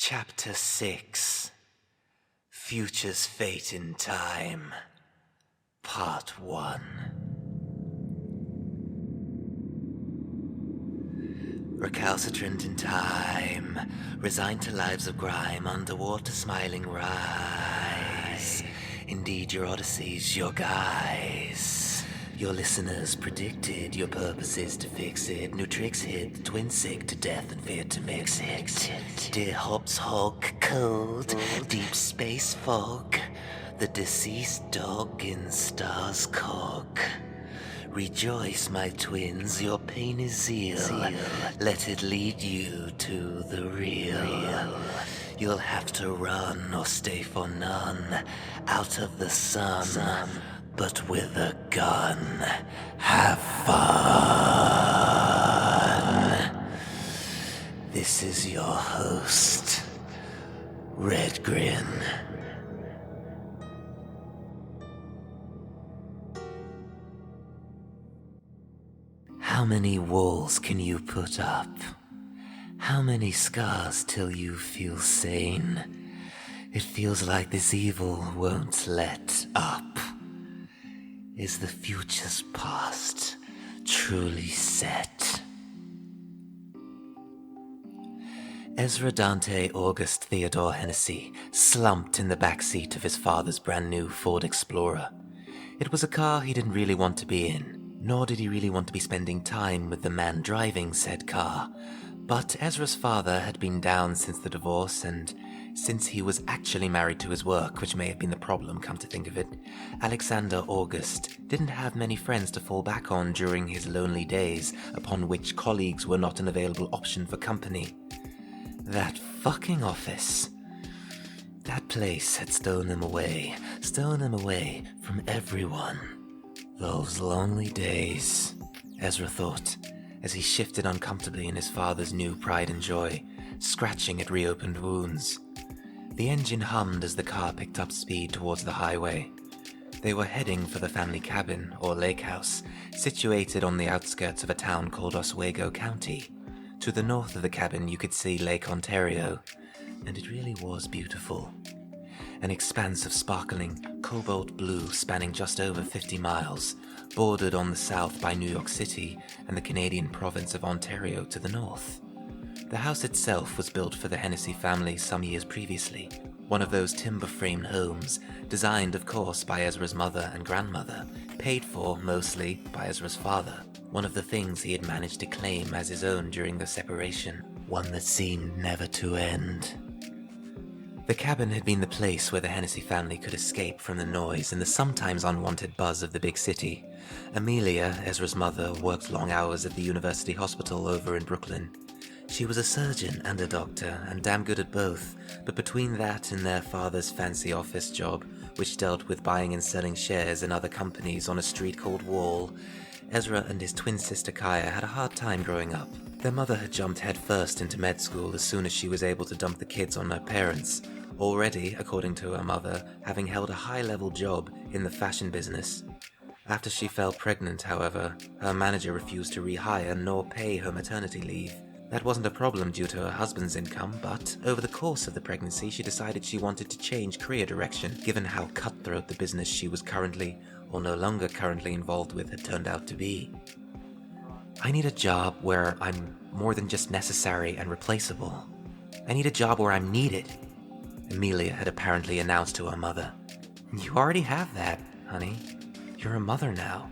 Chapter 6 Future's Fate in Time Part 1. Recalcitrant in time, resigned to lives of grime, underwater smiling rise. Indeed, your odyssey's your guise. Your listeners predicted your purpose is to fix it. New tricks hit, the twins sick to death and fear to mix it. Dear Hobbs Hogg, cold, deep space fog. The deceased dog in stars cog. Rejoice, my twins, your pain is zeal. Let it lead you to the real. You'll have to run or stay for none. Out of the sun, but with a gun. Have fun. This is your host, RedGrin. How many walls can you put up? How many scars till you feel sane? It feels like this evil won't let up. Is the future's past truly set? Ezra Dante August Theodore Hennessey slumped in the back seat of his father's brand new Ford Explorer. It was a car he didn't really want to be in. Nor did he really want to be spending time with the man driving said car. But Ezra's father had been down since the divorce, and since he was actually married to his work, which may have been the problem, come to think of it, Alexander August didn't have many friends to fall back on during his lonely days, upon which colleagues were not an available option for company. That fucking office. That place had stolen him away from everyone. Those lonely days, Ezra thought, as he shifted uncomfortably in his father's new pride and joy, scratching at reopened wounds. The engine hummed as the car picked up speed towards the highway. They were heading for the family cabin, or lake house, situated on the outskirts of a town called Oswego County. To the north of the cabin you could see Lake Ontario, and it really was beautiful. An expanse of sparkling cobalt blue spanning just over 50 miles, bordered on the south by New York City and the Canadian province of Ontario to the north. The house itself was built for the Hennessey family some years previously, one of those timber-framed homes, designed of course by Ezra's mother and grandmother, paid for mostly by Ezra's father, one of the things he had managed to claim as his own during the separation, one that seemed never to end. The cabin had been the place where the Hennessey family could escape from the noise and the sometimes unwanted buzz of the big city. Amelia, Ezra's mother, worked long hours at the university hospital over in Brooklyn. She was a surgeon and a doctor, and damn good at both, but between that and their father's fancy office job, which dealt with buying and selling shares in other companies on a street called Wall, Ezra and his twin sister Kaya had a hard time growing up. Their mother had jumped headfirst into med school as soon as she was able to dump the kids on her parents, already, according to her mother, having held a high-level job in the fashion business. After she fell pregnant, however, her manager refused to rehire nor pay her maternity leave. That wasn't a problem due to her husband's income, but over the course of the pregnancy she decided she wanted to change career direction, given how cutthroat the business she was currently, or no longer currently involved with, had turned out to be. I need a job where I'm more than just necessary and replaceable. I need a job where I'm needed, Amelia had apparently announced to her mother. You already have that, honey. You're a mother now.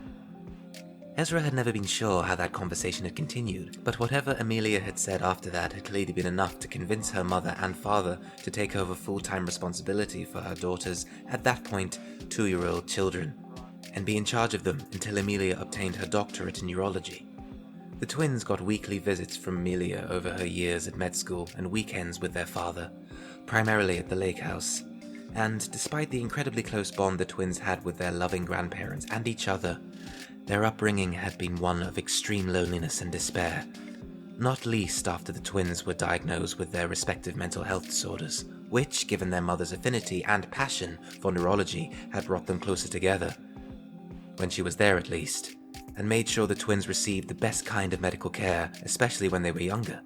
Ezra had never been sure how that conversation had continued, but whatever Amelia had said after that had clearly been enough to convince her mother and father to take over full-time responsibility for her daughters, at that point, 2-year-old children, and be in charge of them until Amelia obtained her doctorate in neurology. The twins got weekly visits from Amelia over her years at med school and weekends with their father, primarily at the lake house. And despite the incredibly close bond the twins had with their loving grandparents and each other, their upbringing had been one of extreme loneliness and despair, not least after the twins were diagnosed with their respective mental health disorders, which, given their mother's affinity and passion for neurology, had brought them closer together. When she was there, at least, and made sure the twins received the best kind of medical care, especially when they were younger.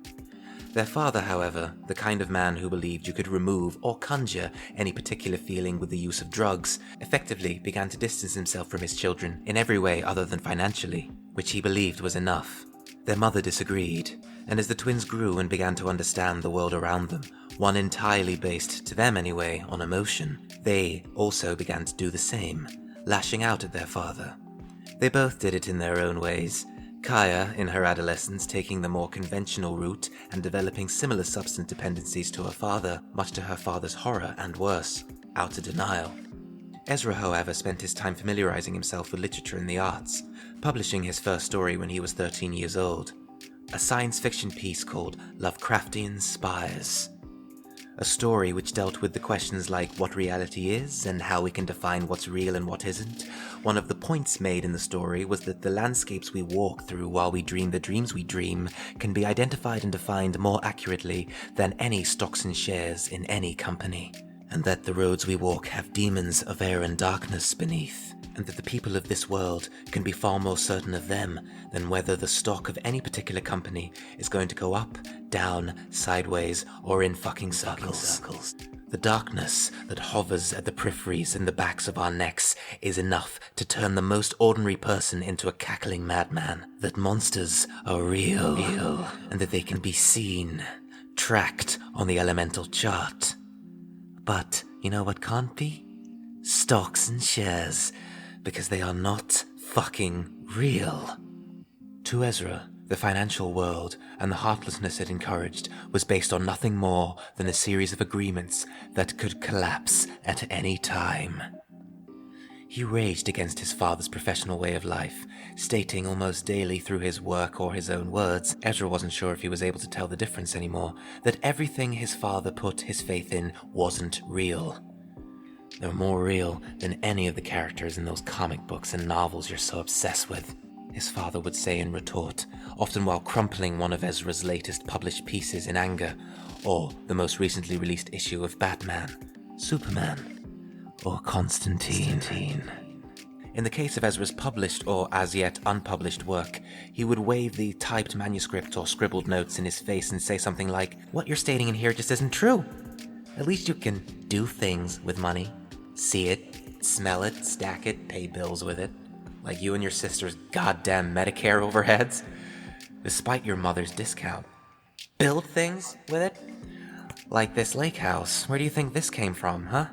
Their father, however, the kind of man who believed you could remove or conjure any particular feeling with the use of drugs, effectively began to distance himself from his children in every way other than financially, which he believed was enough. Their mother disagreed, and as the twins grew and began to understand the world around them, one entirely based, to them anyway, on emotion, they also began to do the same, lashing out at their father. They both did it in their own ways, Kaya, in her adolescence, taking the more conventional route and developing similar substance dependencies to her father, much to her father's horror and worse, outer denial. Ezra, however, spent his time familiarizing himself with literature and the arts, publishing his first story when he was 13 years old, a science fiction piece called Lovecraftian Spires. A story which dealt with the questions like what reality is and how we can define what's real and what isn't. One of the points made in the story was that the landscapes we walk through while we dream the dreams we dream can be identified and defined more accurately than any stocks and shares in any company, and that the roads we walk have demons of air and darkness beneath, and that the people of this world can be far more certain of them than whether the stock of any particular company is going to go up, down, sideways, or in fucking circles. The darkness that hovers at the peripheries and the backs of our necks is enough to turn the most ordinary person into a cackling madman. That monsters are real, and that they can be seen, tracked on the elemental chart. But you know what can't be? Stocks and shares, because they are not fucking real. To Ezra, the financial world and the heartlessness it encouraged was based on nothing more than a series of agreements that could collapse at any time. He raged against his father's professional way of life, stating almost daily through his work or his own words, Ezra wasn't sure if he was able to tell the difference anymore, that everything his father put his faith in wasn't real. They were more real than any of the characters in those comic books and novels you're so obsessed with, his father would say in retort, often while crumpling one of Ezra's latest published pieces in anger, or the most recently released issue of Batman, Superman, or Constantine. In the case of Ezra's published or as yet unpublished work, he would wave the typed manuscript or scribbled notes in his face and say something like, "What you're stating in here just isn't true. At least you can do things with money, see it, smell it, stack it, pay bills with it, like you and your sister's goddamn Medicare overheads, despite your mother's discount. Build things with it? Like this lake house. Where do you think this came from, huh?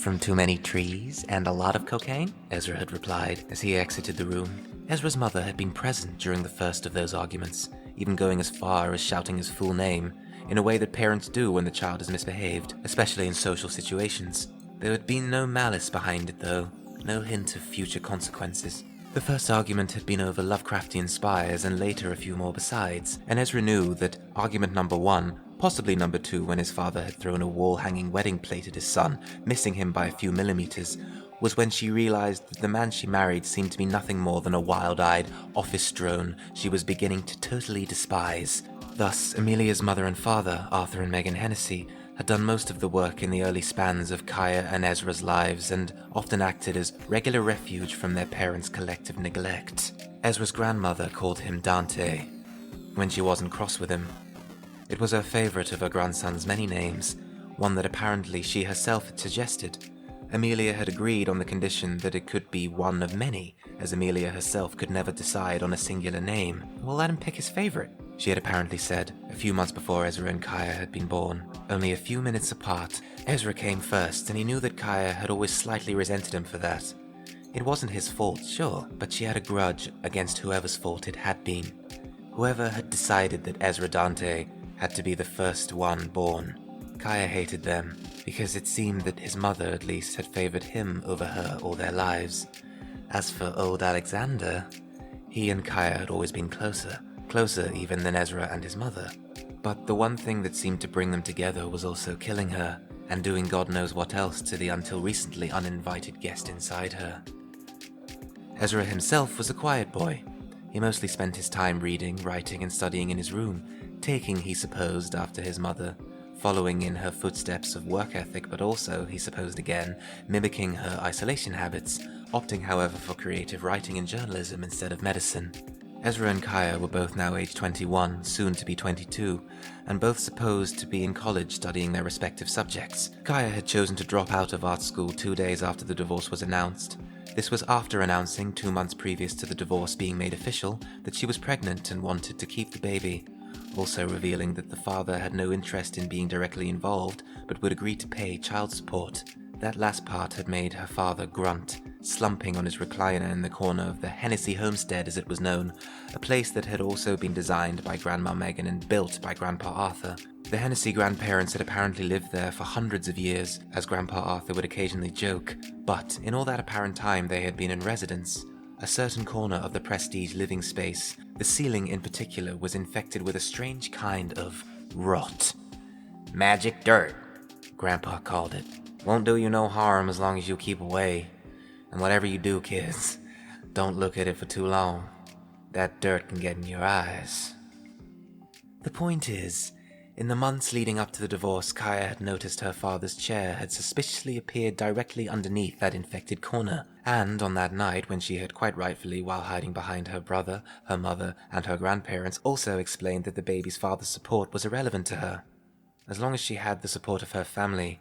From too many trees and a lot of cocaine?" Ezra had replied as he exited the room. Ezra's mother had been present during the first of those arguments, even going as far as shouting his full name, in a way that parents do when the child has misbehaved, especially in social situations. There had been no malice behind it, though, no hint of future consequences. The first argument had been over Lovecraftian spires and later a few more besides, and Ezra knew that argument number 1, possibly number 2 when his father had thrown a wall-hanging wedding plate at his son, missing him by a few millimeters, was when she realized that the man she married seemed to be nothing more than a wild-eyed office drone she was beginning to totally despise. Thus, Amelia's mother and father, Arthur and Megan Hennessey, had done most of the work in the early spans of Kaya and Ezra's lives and often acted as regular refuge from their parents' collective neglect. Ezra's grandmother called him Dante when she wasn't cross with him. It was her favorite of her grandson's many names, one that apparently she herself had suggested. Amelia had agreed on the condition that it could be one of many, as Amelia herself could never decide on a singular name. "We'll let him pick his favorite," she had apparently said, a few months before Ezra and Kaya had been born. Only a few minutes apart, Ezra came first, and he knew that Kaya had always slightly resented him for that. It wasn't his fault, sure, but she had a grudge against whoever's fault it had been. Whoever had decided that Ezra Dante had to be the first one born. Kaya hated them, because it seemed that his mother at least had favored him over her all their lives. As for old Alexander, he and Kaya had always been closer even than Ezra and his mother. But the one thing that seemed to bring them together was also killing her, and doing God knows what else to the until recently uninvited guest inside her. Ezra himself was a quiet boy. He mostly spent his time reading, writing, and studying in his room, taking, he supposed, after his mother, following in her footsteps of work ethic, but also, he supposed again, mimicking her isolation habits, opting however for creative writing and journalism instead of medicine. Ezra and Kaya were both now age 21, soon to be 22, and both supposed to be in college studying their respective subjects. Kaya had chosen to drop out of art school 2 days after the divorce was announced. This was after announcing 2 months previous to the divorce being made official that she was pregnant and wanted to keep the baby, also revealing that the father had no interest in being directly involved but would agree to pay child support. That last part had made her father grunt, slumping on his recliner in the corner of the Hennessey homestead as it was known, a place that had also been designed by Grandma Megan and built by Grandpa Arthur. The Hennessey grandparents had apparently lived there for hundreds of years, as Grandpa Arthur would occasionally joke, but in all that apparent time they had been in residence. A certain corner of the prestige living space, the ceiling in particular, was infected with a strange kind of rot. Magic dirt, Grandpa called it. Won't do you no harm as long as you keep away. And whatever you do, kids, don't look at it for too long. That dirt can get in your eyes. The point is, in the months leading up to the divorce, Kaya had noticed her father's chair had suspiciously appeared directly underneath that infected corner, and on that night when she had quite rightfully, while hiding behind her brother, her mother, and her grandparents, also explained that the baby's father's support was irrelevant to her. As long as she had the support of her family,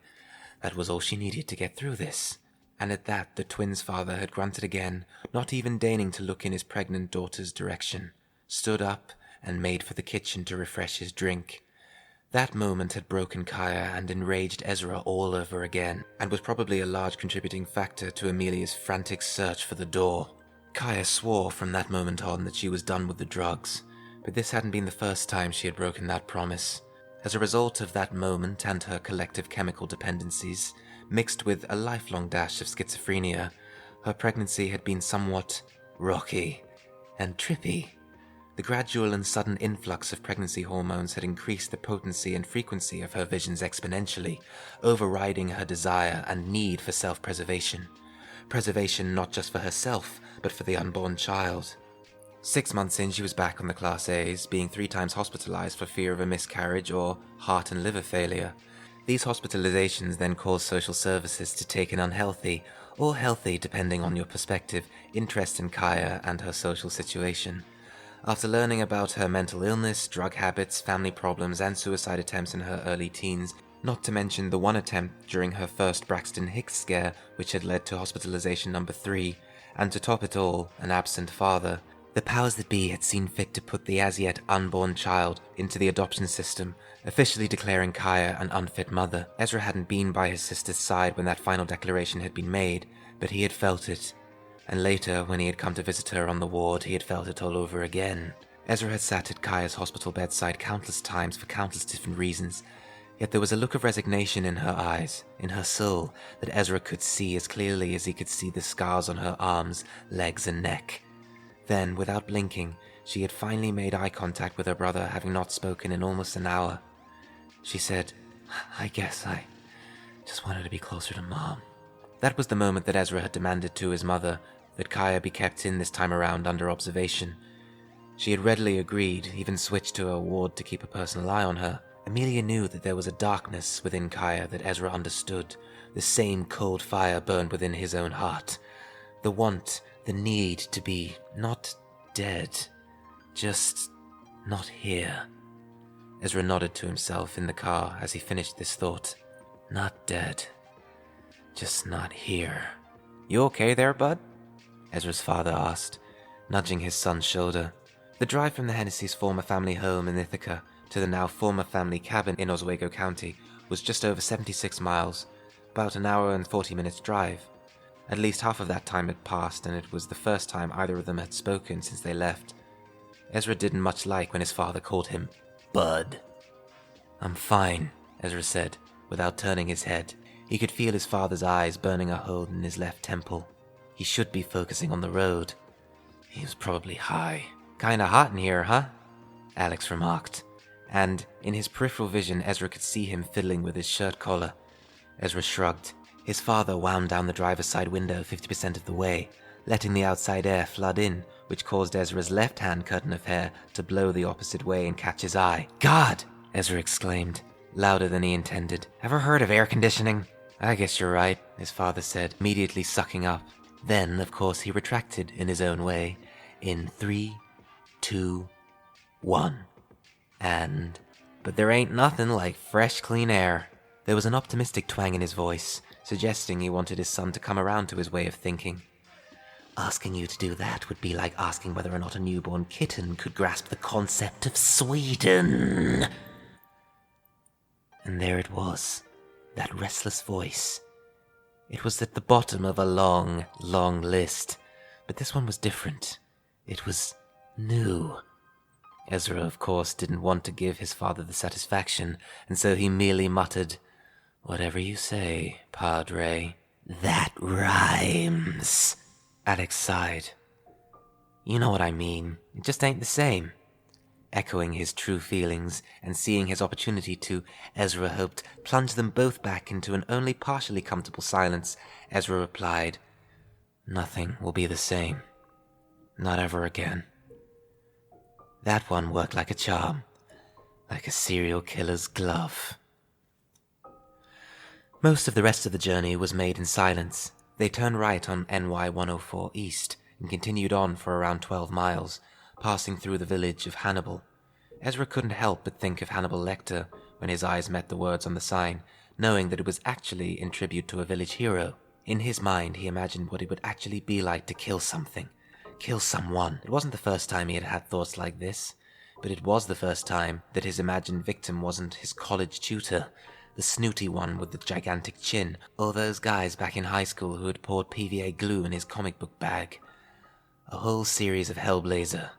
that was all she needed to get through this. And at that, the twins' father had grunted again, not even deigning to look in his pregnant daughter's direction, stood up, and made for the kitchen to refresh his drink. That moment had broken Kaya and enraged Ezra all over again, and was probably a large contributing factor to Amelia's frantic search for the door. Kaya swore from that moment on that she was done with the drugs, but this hadn't been the first time she had broken that promise. As a result of that moment and her collective chemical dependencies, mixed with a lifelong dash of schizophrenia, her pregnancy had been somewhat rocky and trippy. The gradual and sudden influx of pregnancy hormones had increased the potency and frequency of her visions exponentially, overriding her desire and need for self-preservation. Preservation not just for herself, but for the unborn child. 6 months in, she was back on the Class A's, being 3 times hospitalized for fear of a miscarriage or heart and liver failure. These hospitalizations then caused social services to take an unhealthy, or healthy depending on your perspective, interest in Kaya and her social situation. After learning about her mental illness, drug habits, family problems, and suicide attempts in her early teens, not to mention the one attempt during her first Braxton Hicks scare, which had led to hospitalization number 3, and to top it all, an absent father, the powers that be had seen fit to put the as-yet unborn child into the adoption system, officially declaring Kaya an unfit mother. Ezra hadn't been by his sister's side when that final declaration had been made, but he had felt it. And later, when he had come to visit her on the ward, he had felt it all over again. Ezra had sat at Kaya's hospital bedside countless times for countless different reasons, yet there was a look of resignation in her eyes, in her soul, that Ezra could see as clearly as he could see the scars on her arms, legs, and neck. Then, without blinking, she had finally made eye contact with her brother, having not spoken in almost an hour. She said, "I guess I just wanted to be closer to Mom." That was the moment that Ezra had demanded to his mother that Kaya be kept in this time around under observation. She had readily agreed, even switched to a ward to keep a personal eye on her. Amelia knew that there was a darkness within Kaya that Ezra understood. The same cold fire burned within his own heart. The want, the need to be not dead, just not here. Ezra nodded to himself in the car as he finished this thought. Not dead, just not here. "You okay there, bud?" Ezra's father asked, nudging his son's shoulder. The drive from the Hennessy's former family home in Ithaca to the now former family cabin in Oswego County was just over 76 miles, about an hour and 40 minutes drive. At least half of that time had passed, and it was the first time either of them had spoken since they left. Ezra didn't much like when his father called him Bud. "I'm fine," Ezra said, without turning his head. He could feel his father's eyes burning a hole in his left temple. He should be focusing on the road. He was probably high. "Kinda hot in here, huh?" Alex remarked. And, in his peripheral vision, Ezra could see him fiddling with his shirt collar. Ezra shrugged. His father wound down the driver's side window 50% of the way, letting the outside air flood in, which caused Ezra's left-hand curtain of hair to blow the opposite way and catch his eye. "God!" Ezra exclaimed, louder than he intended. "Ever heard of air conditioning?" "I guess you're right," his father said, immediately sucking up. Then, of course, he retracted in his own way, in 3, 2, 1. But there ain't nothing like fresh, clean air. There was an optimistic twang in his voice, suggesting he wanted his son to come around to his way of thinking. Asking you to do that would be like asking whether or not a newborn kitten could grasp the concept of Sweden. And there it was, that restless voice. It was at the bottom of a long, long list, but this one was different. It was new. Ezra, of course, didn't want to give his father the satisfaction, and so he merely muttered, "Whatever you say, Padre." "That rhymes." Alex sighed. "You know what I mean. It just ain't the same." Echoing his true feelings and seeing his opportunity to, Ezra hoped, plunge them both back into an only partially comfortable silence, Ezra replied, "Nothing will be the same. Not ever again." That one worked like a charm, like a serial killer's glove. Most of the rest of the journey was made in silence. They turned right on NY 104 East and continued on for around 12 miles, passing through the village of Hannibal. Ezra couldn't help but think of Hannibal Lecter when his eyes met the words on the sign, knowing that it was actually in tribute to a village hero. In his mind, he imagined what it would actually be like to kill something. Kill someone. It wasn't the first time he had had thoughts like this, but it was the first time that his imagined victim wasn't his college tutor, the snooty one with the gigantic chin, or those guys back in high school who had poured PVA glue in his comic book bag. A whole series of Hellblazer.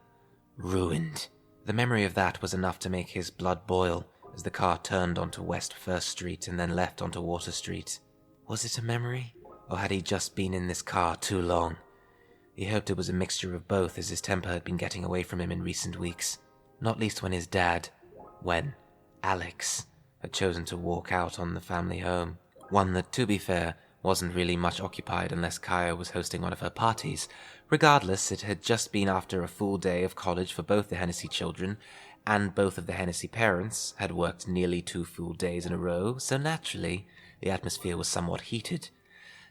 Ruined. The memory of that was enough to make his blood boil as the car turned onto West 1st Street and then left onto Water Street. Was it a memory? Or had he just been in this car too long? He hoped it was a mixture of both, as his temper had been getting away from him in recent weeks. Not least when Alex had chosen to walk out on the family home. One that, to be fair, wasn't really much occupied unless Kaya was hosting one of her parties. Regardless, it had just been after a full day of college for both the Hennessey children, and both of the Hennessey parents had worked nearly 2 full days in a row, so naturally, the atmosphere was somewhat heated,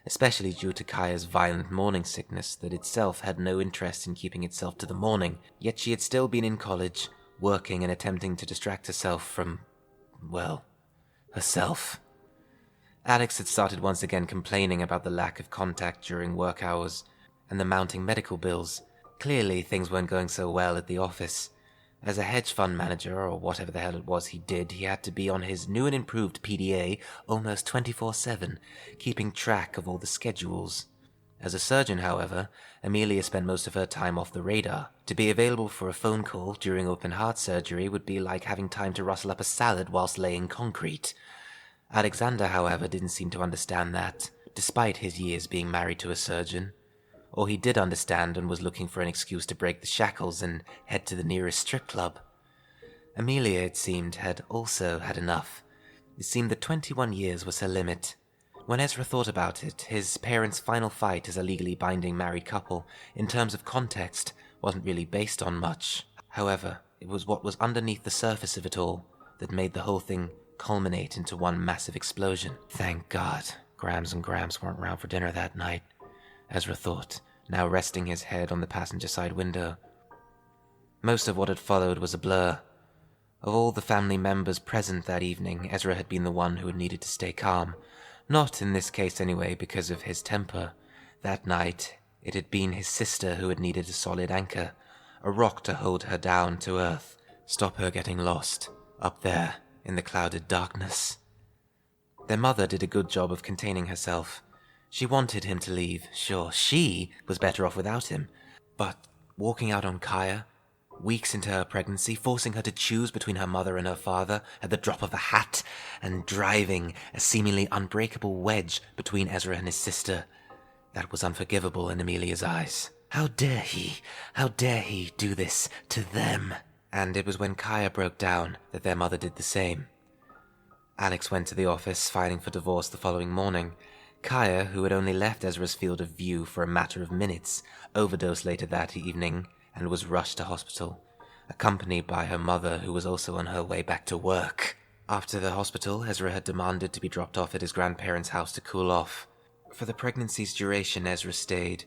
especially due to Kaya's violent morning sickness that itself had no interest in keeping itself to the morning. Yet she had still been in college, working and attempting to distract herself from, well, herself. Alex had started once again complaining about the lack of contact during work hours and the mounting medical bills. Clearly, things weren't going so well at the office. As a hedge fund manager, or whatever the hell it was he did, he had to be on his new and improved PDA almost 24/7, keeping track of all the schedules. As a surgeon, however, Amelia spent most of her time off the radar. To be available for a phone call during open heart surgery would be like having time to rustle up a salad whilst laying concrete. Alexander, however, didn't seem to understand that, despite his years being married to a surgeon. Or he did understand and was looking for an excuse to break the shackles and head to the nearest strip club. Amelia, it seemed, had also had enough. It seemed that 21 years was her limit. When Ezra thought about it, his parents' final fight as a legally binding married couple, in terms of context, wasn't really based on much. However, it was what was underneath the surface of it all that made the whole thing culminate into one massive explosion. Thank God, Grams and Gramps weren't around for dinner that night, Ezra thought, now resting his head on the passenger side window. Most of what had followed was a blur. Of all the family members present that evening, Ezra had been the one who had needed to stay calm. Not in this case anyway, because of his temper. That night, it had been his sister who had needed a solid anchor, a rock to hold her down to earth, stop her getting lost, up there, in the clouded darkness. Their mother did a good job of containing herself. She wanted him to leave, sure, she was better off without him, but walking out on Kaya, weeks into her pregnancy, forcing her to choose between her mother and her father at the drop of a hat, and driving a seemingly unbreakable wedge between Ezra and his sister, that was unforgivable in Amelia's eyes. How dare he do this to them? And it was when Kaya broke down that their mother did the same. Alex went to the office, filing for divorce the following morning. Kaya, who had only left Ezra's field of view for a matter of minutes, overdosed later that evening and was rushed to hospital, accompanied by her mother, who was also on her way back to work. After the hospital, Ezra had demanded to be dropped off at his grandparents' house to cool off. For the pregnancy's duration, Ezra stayed,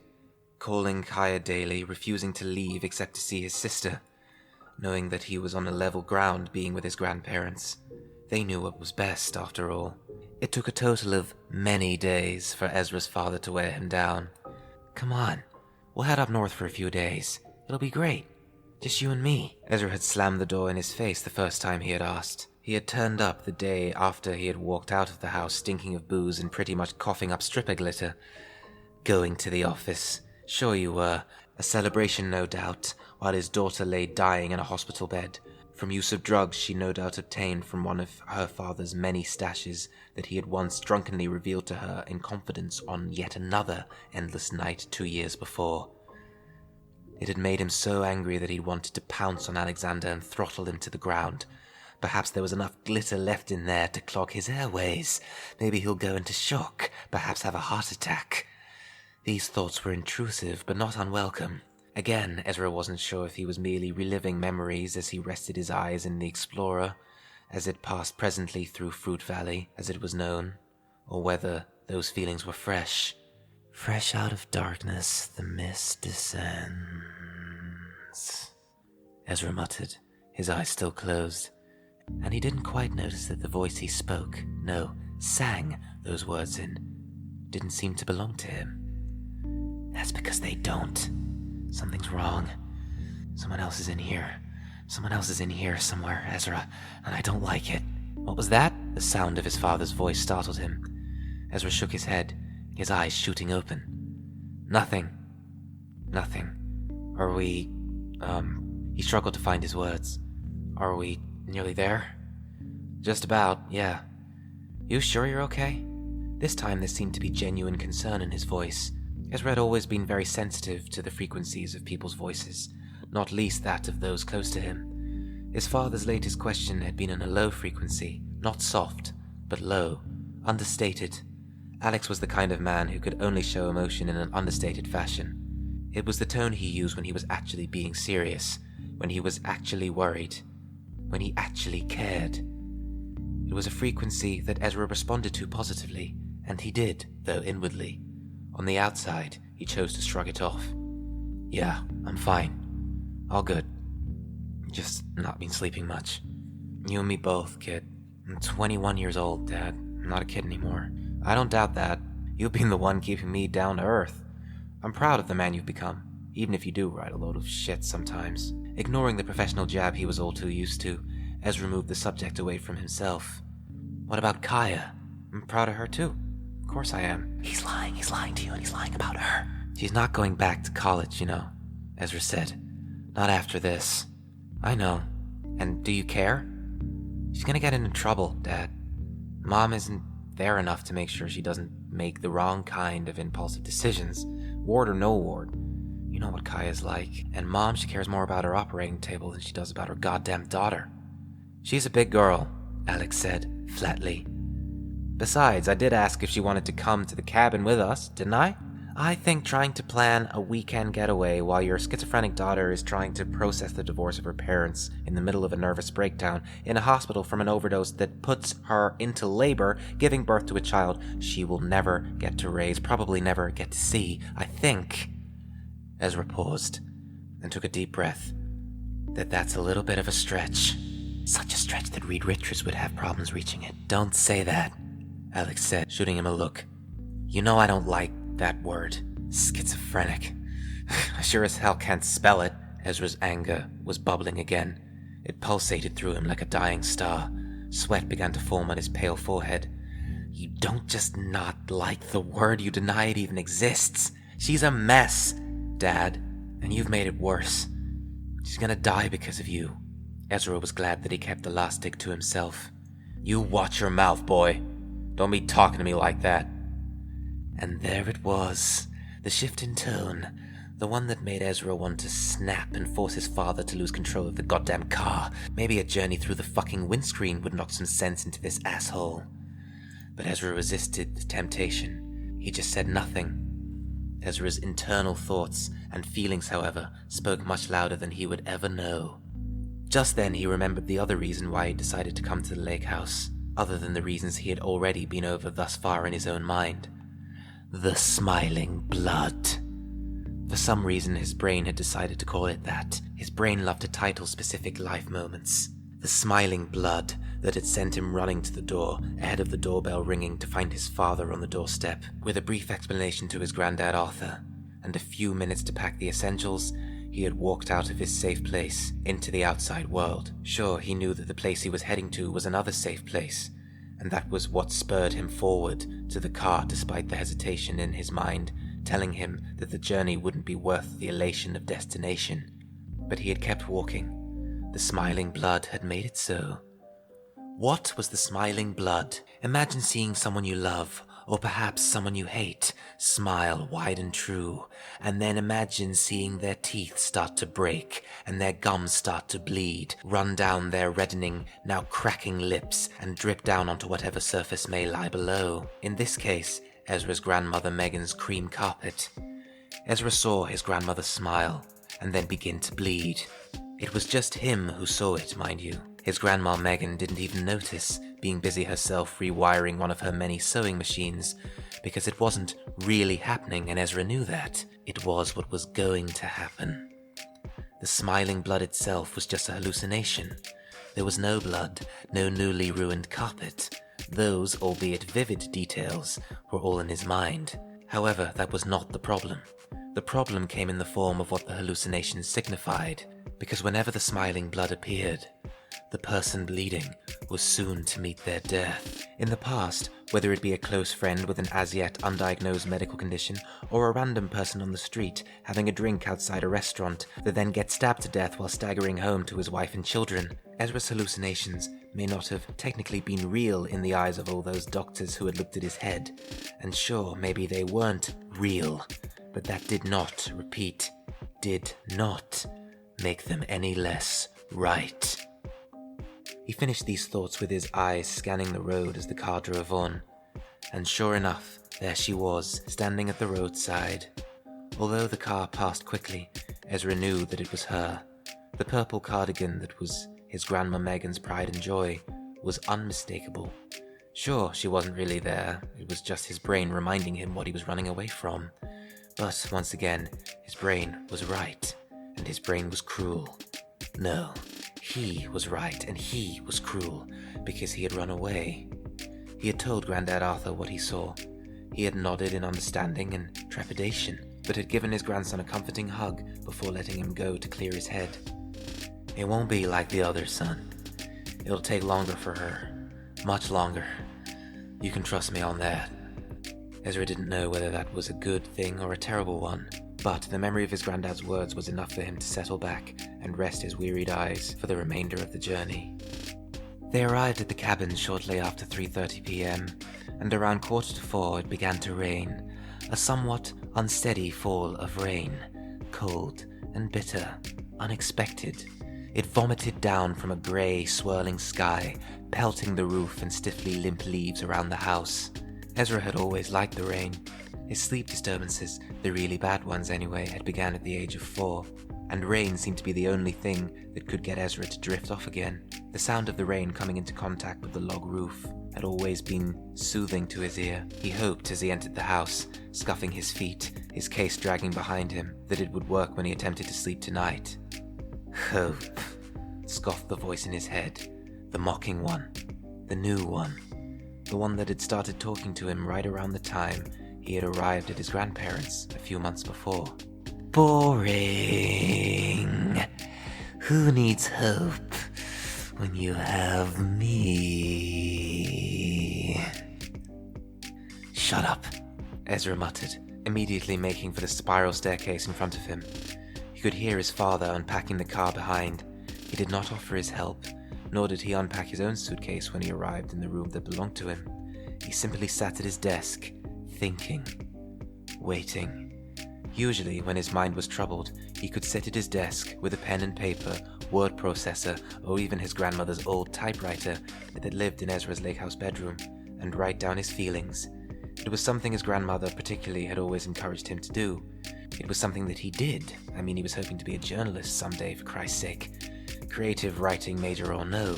calling Kaya daily, refusing to leave except to see his sister. knowing that he was on a level ground being with his grandparents. They knew what was best, after all. It took a total of many days for Ezra's father to wear him down. "Come on, we'll head up north for a few days. It'll be great. Just you and me." Ezra had slammed the door in his face the first time he had asked. He had turned up the day after he had walked out of the house stinking of booze and pretty much coughing up stripper glitter. Going to the office. Sure you were. A celebration, no doubt, while his daughter lay dying in a hospital bed, from use of drugs she no doubt obtained from one of her father's many stashes that he had once drunkenly revealed to her in confidence on yet another endless night 2 years before. It had made him so angry that he wanted to pounce on Alexander and throttle him to the ground. Perhaps there was enough glitter left in there to clog his airways. Maybe he'll go into shock, perhaps have a heart attack. These thoughts were intrusive, but not unwelcome. Again, Ezra wasn't sure if he was merely reliving memories as he rested his eyes in the Explorer, as it passed presently through Fruit Valley, as it was known, or whether those feelings were fresh. Fresh out of darkness, the mist descends, Ezra muttered, his eyes still closed, and he didn't quite notice that the voice he spoke, no, sang those words in, didn't seem to belong to him. That's because they don't. Something's wrong. Someone else is in here. Someone else is in here somewhere, Ezra, and I don't like it. What was that? The sound of his father's voice startled him. Ezra shook his head, his eyes shooting open. Nothing. Are we, he struggled to find his words. Are we nearly there? Just about, yeah. You sure you're okay? This time there seemed to be genuine concern in his voice. Ezra had always been very sensitive to the frequencies of people's voices, not least that of those close to him. His father's latest question had been in a low frequency, not soft, but low, understated. Alex was the kind of man who could only show emotion in an understated fashion. It was the tone he used when he was actually being serious, when he was actually worried, when he actually cared. It was a frequency that Ezra responded to positively, and he did, though inwardly. On the outside, he chose to shrug it off. Yeah, I'm fine. All good. Just not been sleeping much. You and me both, kid. I'm 21 years old, Dad. I'm not a kid anymore. I don't doubt that. You've been the one keeping me down to earth. I'm proud of the man you've become, even if you do write a load of shit sometimes. Ignoring the professional jab he was all too used to, Ezra moved the subject away from himself. What about Kaya? I'm proud of her too. Of course I am. He's lying to you, and he's lying about her. She's not going back to college, you know, Ezra said. Not after this. I know. And do you care? She's gonna get into trouble, Dad. Mom isn't there enough to make sure she doesn't make the wrong kind of impulsive decisions, ward or no ward. You know what Kaya's like. And Mom, she cares more about her operating table than she does about her goddamn daughter. She's a big girl, Alex said, flatly. Besides, I did ask if she wanted to come to the cabin with us, didn't I? I think trying to plan a weekend getaway while your schizophrenic daughter is trying to process the divorce of her parents in the middle of a nervous breakdown in a hospital from an overdose that puts her into labor, giving birth to a child she will never get to raise, probably never get to see, I think. Ezra paused and took a deep breath. That's a little bit of a stretch. Such a stretch that Reed Richards would have problems reaching it. Don't say that, Alex said, shooting him a look. You know I don't like that word. Schizophrenic. I sure as hell can't spell it. Ezra's anger was bubbling again. It pulsated through him like a dying star. Sweat began to form on his pale forehead. You don't just not like the word, you deny it even exists. She's a mess, Dad, and you've made it worse. She's gonna die because of you. Ezra was glad that he kept the last dig to himself. You watch your mouth, boy. Don't be talking to me like that. And there it was, the shift in tone, the one that made Ezra want to snap and force his father to lose control of the goddamn car. Maybe a journey through the fucking windscreen would knock some sense into this asshole. But Ezra resisted the temptation. He just said nothing. Ezra's internal thoughts and feelings, however, spoke much louder than he would ever know. Just then he remembered the other reason why he decided to come to the lake house, other than the reasons he had already been over thus far in his own mind. The smiling blood. For some reason, his brain had decided to call it that. His brain loved to title specific life moments. The smiling blood that had sent him running to the door ahead of the doorbell ringing to find his father on the doorstep, with a brief explanation to his granddad Arthur, and a few minutes to pack the essentials, he had walked out of his safe place into the outside world. Sure, he knew that the place he was heading to was another safe place, and that was what spurred him forward to the car despite the hesitation in his mind, telling him that the journey wouldn't be worth the elation of destination. But he had kept walking. The smiling blood had made it so. What was the smiling blood? Imagine seeing someone you love, or perhaps someone you hate, smile wide and true, and then imagine seeing their teeth start to break and their gums start to bleed, run down their reddening, now cracking lips and drip down onto whatever surface may lie below. In this case, Ezra's grandmother Megan's cream carpet. Ezra saw his grandmother smile and then begin to bleed. It was just him who saw it, mind you. His grandma Megan didn't even notice, being busy herself rewiring one of her many sewing machines, because it wasn't really happening and Ezra knew that. It was what was going to happen. The smiling blood itself was just a hallucination. There was no blood, no newly ruined carpet. Those, albeit vivid details, were all in his mind. However, that was not the problem. The problem came in the form of what the hallucination signified, because whenever the smiling blood appeared, the person bleeding was soon to meet their death. In the past, whether it be a close friend with an as-yet undiagnosed medical condition, or a random person on the street having a drink outside a restaurant that then gets stabbed to death while staggering home to his wife and children, Ezra's hallucinations may not have technically been real in the eyes of all those doctors who had looked at his head. And sure, maybe they weren't real, but that did not, repeat, did not make them any less right. He finished these thoughts with his eyes scanning the road as the car drove on, and sure enough, there she was, standing at the roadside. Although the car passed quickly, Ezra knew that it was her. The purple cardigan that was his grandma Megan's pride and joy was unmistakable. Sure, she wasn't really there, it was just his brain reminding him what he was running away from. But once again, his brain was right, and his brain was cruel. No. He was right, and he was cruel, because he had run away. He had told Grandad Arthur what he saw. He had nodded in understanding and trepidation, but had given his grandson a comforting hug before letting him go to clear his head. It won't be like the others, son. It'll take longer for her. Much longer. You can trust me on that. Ezra didn't know whether that was a good thing or a terrible one, but the memory of his granddad's words was enough for him to settle back and rest his wearied eyes for the remainder of the journey. They arrived at the cabin shortly after 3:30 p.m, and around 3:45 it began to rain, a somewhat unsteady fall of rain, cold and bitter, unexpected. It vomited down from a grey, swirling sky, pelting the roof and stiffly limp leaves around the house. Ezra had always liked the rain. His sleep disturbances, the really bad ones anyway, had begun at the age of 4, and rain seemed to be the only thing that could get Ezra to drift off again. The sound of the rain coming into contact with the log roof had always been soothing to his ear. He hoped as he entered the house, scuffing his feet, his case dragging behind him, that it would work when he attempted to sleep tonight. Hope, scoffed the voice in his head, the mocking one, the new one, the one that had started talking to him right around the time he had arrived at his grandparents a few months before. Boring. Who needs hope when you have me? Shut up, Ezra muttered, immediately making for the spiral staircase in front of him. He could hear his father unpacking the car behind. He did not offer his help, nor did he unpack his own suitcase when he arrived in the room that belonged to him. He simply sat at his desk, thinking, waiting. Usually, when his mind was troubled, he could sit at his desk with a pen and paper, word processor, or even his grandmother's old typewriter that had lived in Ezra's lake house bedroom, and write down his feelings. It was something his grandmother particularly had always encouraged him to do. It was something that he did. I mean, he was hoping to be a journalist someday, for Christ's sake. Creative writing major or no.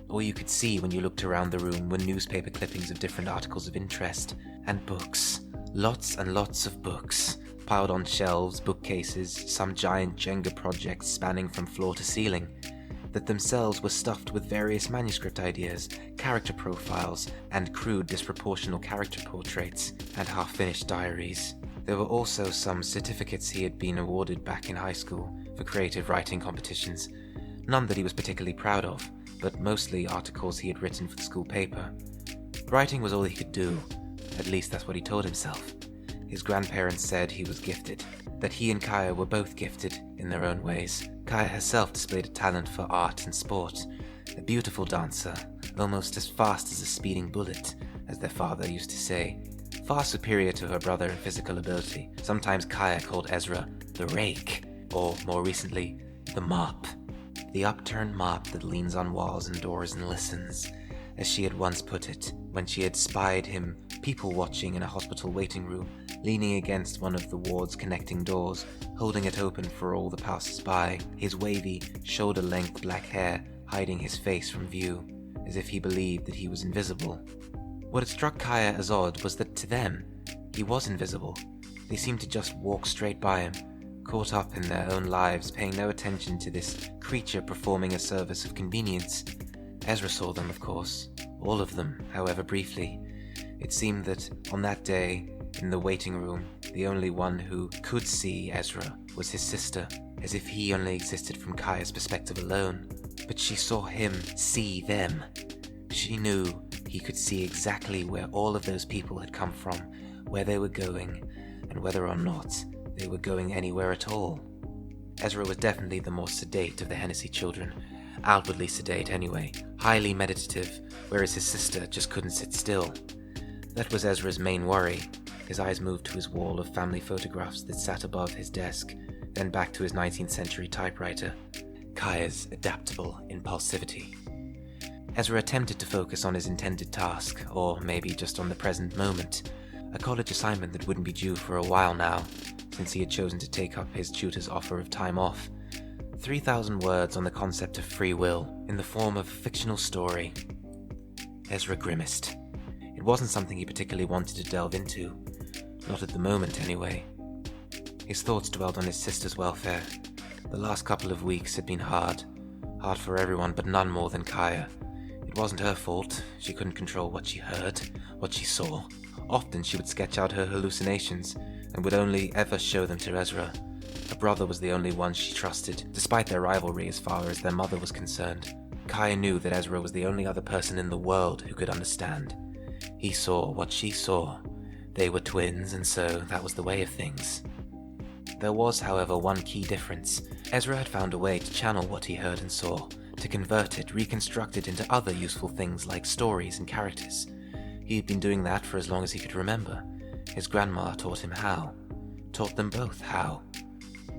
All you could see when you looked around the room were newspaper clippings of different articles of interest, and books. Lots and lots of books, piled on shelves, bookcases, some giant Jenga projects spanning from floor to ceiling, that themselves were stuffed with various manuscript ideas, character profiles, and crude disproportional character portraits, and half-finished diaries. There were also some certificates he had been awarded back in high school for creative writing competitions, none that he was particularly proud of, but mostly articles he had written for the school paper. Writing was all he could do, at least that's what he told himself. His grandparents said he was gifted, that he and Kaya were both gifted in their own ways. Kaya herself displayed a talent for art and sport, a beautiful dancer, almost as fast as a speeding bullet, as their father used to say, far superior to her brother in physical ability. Sometimes Kaya called Ezra the rake, or more recently, the mop. The upturned mop that leans on walls and doors and listens, as she had once put it, when she had spied him people-watching in a hospital waiting room, leaning against one of the ward's connecting doors, holding it open for all the passers-by, his wavy, shoulder-length black hair hiding his face from view, as if he believed that he was invisible. What had struck Kaya as odd was that to them, he was invisible. They seemed to just walk straight by him, caught up in their own lives, paying no attention to this creature performing a service of convenience. Ezra saw them, of course, all of them, however briefly. It seemed that on that day, in the waiting room, the only one who could see Ezra was his sister, as if he only existed from Kaya's perspective alone. But she saw him see them. She knew he could see exactly where all of those people had come from, where they were going, and whether or not they were going anywhere at all. Ezra was definitely the more sedate of the Hennessey children, outwardly sedate anyway, highly meditative, whereas his sister just couldn't sit still. That was Ezra's main worry. His eyes moved to his wall of family photographs that sat above his desk, then back to his 19th century typewriter. Kaya's adaptable impulsivity. Ezra attempted to focus on his intended task, or maybe just on the present moment, a college assignment that wouldn't be due for a while now, since he had chosen to take up his tutor's offer of time off. 3,000 words on the concept of free will, in the form of a fictional story. Ezra grimaced. It wasn't something he particularly wanted to delve into, not at the moment anyway. His thoughts dwelled on his sister's welfare. The last couple of weeks had been hard for everyone, but none more than Kaya. It wasn't her fault. She couldn't control what she heard, what she saw. Often she would sketch out her hallucinations, and would only ever show them to Ezra. Her brother was the only one she trusted, despite their rivalry as far as their mother was concerned. Kaya knew that Ezra was the only other person in the world who could understand. He saw what she saw. They were twins, and so that was the way of things. There was, however, one key difference. Ezra had found a way to channel what he heard and saw, to convert it, reconstruct it into other useful things like stories and characters. He had been doing that for as long as he could remember. His grandma taught him how. Taught them both how.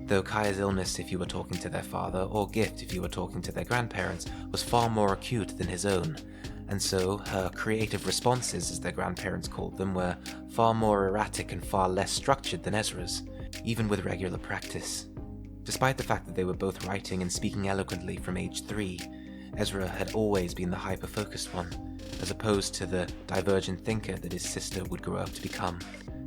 Though Kaya's illness, if you were talking to their father, or gift, if you were talking to their grandparents, was far more acute than his own, and so her creative responses, as their grandparents called them, were far more erratic and far less structured than Ezra's, even with regular practice. Despite the fact that they were both writing and speaking eloquently from age 3, Ezra had always been the hyper-focused one, as opposed to the divergent thinker that his sister would grow up to become,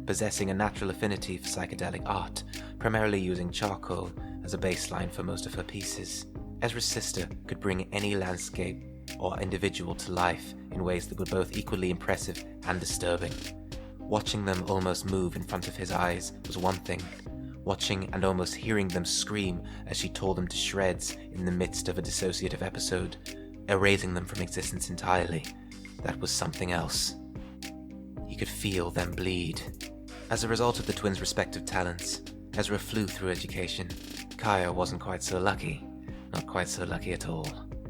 possessing a natural affinity for psychedelic art, primarily using charcoal as a baseline for most of her pieces. Ezra's sister could bring any landscape or individual to life in ways that were both equally impressive and disturbing. Watching them almost move in front of his eyes was one thing. Watching and almost hearing them scream as she tore them to shreds in the midst of a dissociative episode, erasing them from existence entirely, that was something else. He could feel them bleed. As a result of the twins' respective talents, Ezra flew through education. Kaya wasn't quite so lucky. Not quite so lucky at all.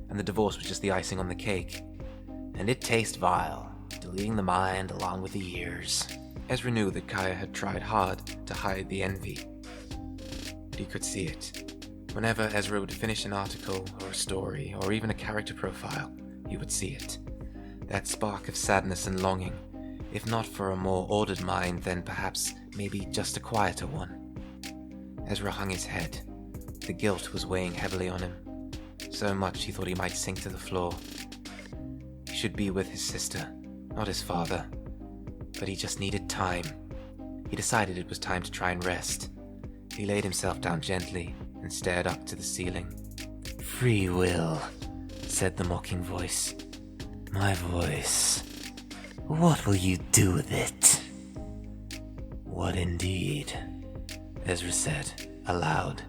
And the divorce was just the icing on the cake. And it tastes vile, deleting the mind along with the years. Ezra knew that Kaya had tried hard to hide the envy, but he could see it. Whenever Ezra would finish an article or a story or even a character profile, he would see it. That spark of sadness and longing, if not for a more ordered mind, then perhaps maybe just a quieter one. Ezra hung his head. The guilt was weighing heavily on him. So much he thought he might sink to the floor. He should be with his sister, not his father. But he just needed time. he decided it was time to try and rest. He laid himself down gently and stared up to the ceiling. "Free will," said the mocking voice. "My voice. What will you do with it?" "What indeed?" Ezra said, aloud,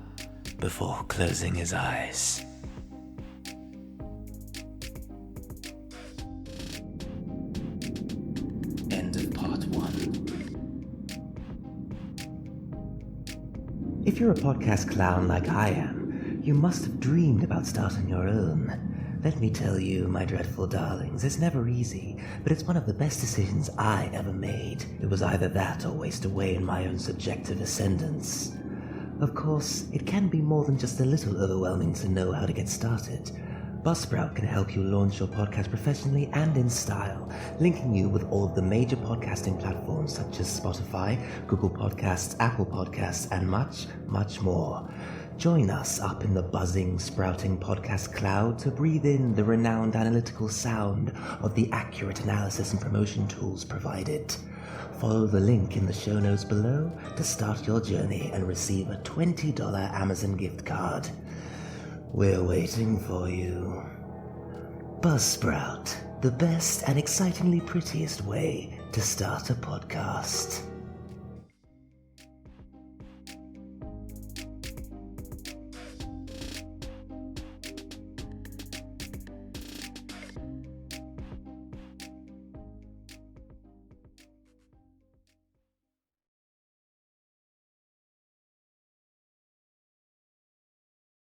before closing his eyes. End of part 1. If you're a podcast clown like I am, you must have dreamed about starting your own. Let me tell you, my dreadful darlings, it's never easy, but it's one of the best decisions I ever made. It was either that or waste away in my own subjective ascendance. Of course, it can be more than just a little overwhelming to know how to get started. Buzzsprout can help you launch your podcast professionally and in style, linking you with all of the major podcasting platforms such as Spotify, Google Podcasts, Apple Podcasts, and much, much more. Join us up in the buzzing, sprouting podcast cloud to breathe in the renowned analytical sound of the accurate analysis and promotion tools provided. Follow the link in the show notes below to start your journey and receive a $20 Amazon gift card. We're waiting for you. Buzzsprout, the best and excitingly prettiest way to start a podcast.